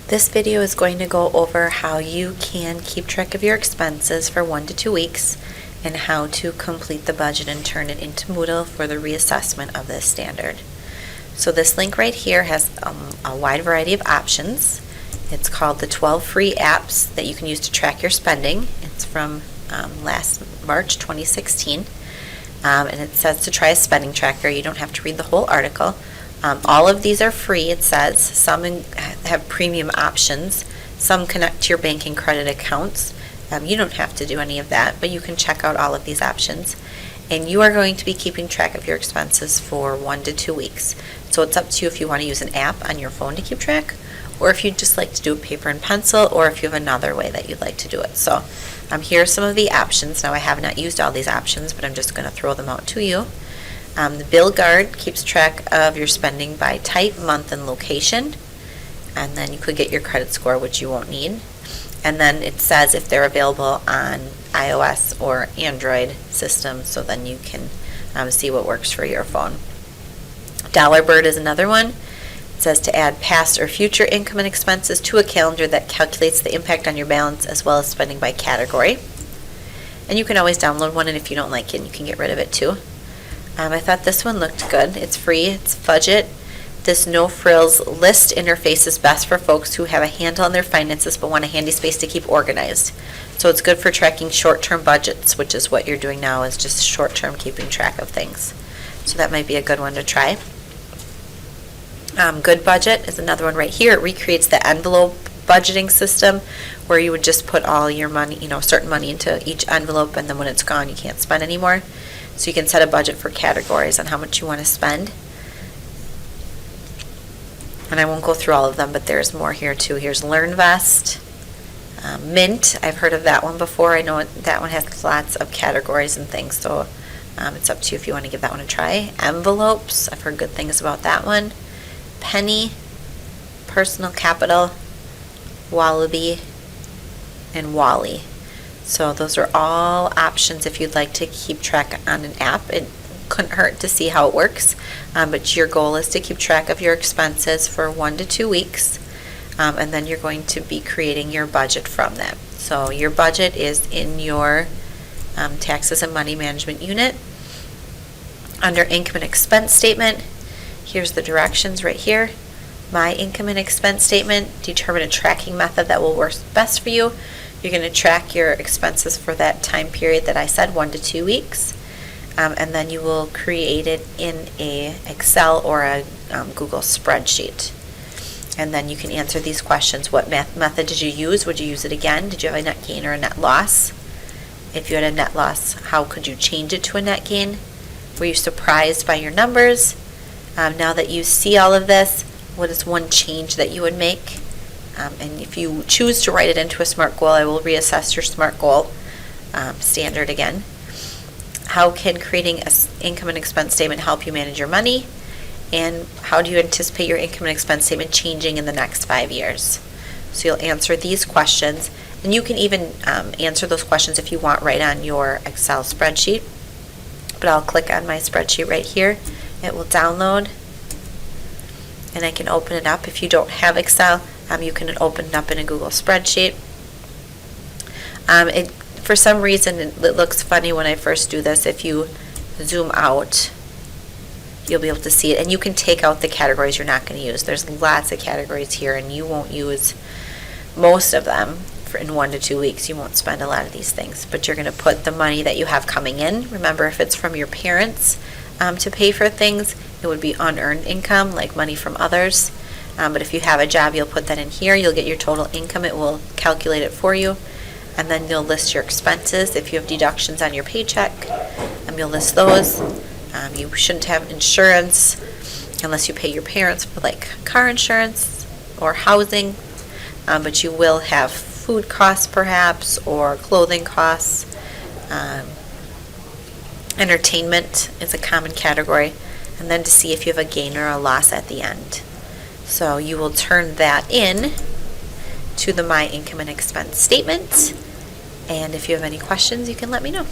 This video is going to go over how you can keep track of your expenses for 1 to 2 weeks and how to complete the budget and turn it into Moodle for the reassessment of this standard. So this link right here has a wide variety of options. It's called the 12 free apps that you can use to track your spending. It's from last March 2016. And it says to try a spending tracker. You don't have to read the whole article. All of these are free, it says. Some have premium options. Some connect to your bank and credit accounts. You don't have to do any of that, but you can check out all of these options. And you are going to be keeping track of your expenses for 1 to 2 weeks. So it's up to you if you want to use an app on your phone to keep track, or if you'd just like to do it paper and pencil, or if you have another way that you'd like to do it. So here are some of the options. Now I have not used all these options, but I'm just going to throw them out to you. The Bill Guard keeps track of your spending by type, month, and location. And then you could get your credit score, which you won't need. And then it says if they're available on iOS or Android systems, so then you can see what works for your phone. Dollar Bird is another one. It says to add past or future income and expenses to a calendar that calculates the impact on your balance as well as spending by category. And you can always download one, and if you don't like it, you can get rid of it too. I thought this one looked good. It's free, it's budget. This no-frills list interface is best for folks who have a handle on their finances but want a handy space to keep organized. So it's good for tracking short-term budgets, which is what you're doing now, is just short-term keeping track of things. So that might be a good one to try. Good Budget is another one right here. It recreates the envelope budgeting system where you would just put all your money, certain money into each envelope, and then when it's gone, you can't spend anymore. So you can set a budget for categories on how much you want to spend. And I won't go through all of them, but there's more here too. Here's LearnVest. Mint, I've heard of that one before. I know that one has lots of categories and things, so it's up to you if you want to give that one a try. Envelopes, I've heard good things about that one. Penny, Personal Capital, Wallaby, and Wally. So those are all options if you'd like to keep track on an app. It couldn't hurt to see how it works, but your goal is to keep track of your expenses for 1 to 2 weeks, and then you're going to be creating your budget from that. So your budget is in your taxes and money management unit. Under income and expense statement, here's the directions right here. My income and expense statement, determine a tracking method that will work best for you. You're going to track your expenses for that time period that I said, 1 to 2 weeks. And then you will create it in a Excel or a Google spreadsheet. And then you can answer these questions. What method did you use? Would you use it again? Did you have a net gain or a net loss? If you had a net loss, how could you change it to a net gain? Were you surprised by your numbers? Now that you see all of this, what is one change that you would make? And if you choose to write it into a SMART goal, I will reassess your SMART goal standard again. How can creating an income and expense statement help you manage your money? And how do you anticipate your income and expense statement changing in the next 5 years? So you'll answer these questions, and you can even answer those questions if you want right on your Excel spreadsheet. But I'll click on my spreadsheet right here. It will download, and I can open it up. If you don't have Excel, you can open it up in a Google spreadsheet. For some reason, it looks funny when I first do this. If you zoom out, you'll be able to see it. And you can take out the categories you're not going to use. There's lots of categories here, and you won't use most of them in 1 to 2 weeks. You won't spend a lot of these things. But you're going to put the money that you have coming in. Remember, if it's from your parents to pay for things, it would be unearned income, like money from others. But if you have a job, you'll put that in here. You'll get your total income. It will calculate it for you. And then you'll list your expenses. If you have deductions on your paycheck, you'll list those. You shouldn't have insurance unless you pay your parents for like car insurance or housing. But you will have food costs perhaps, or clothing costs. Entertainment is a common category. And then to see if you have a gain or a loss at the end. So you will turn that in to the My Income and Expense statement. And if you have any questions, you can let me know.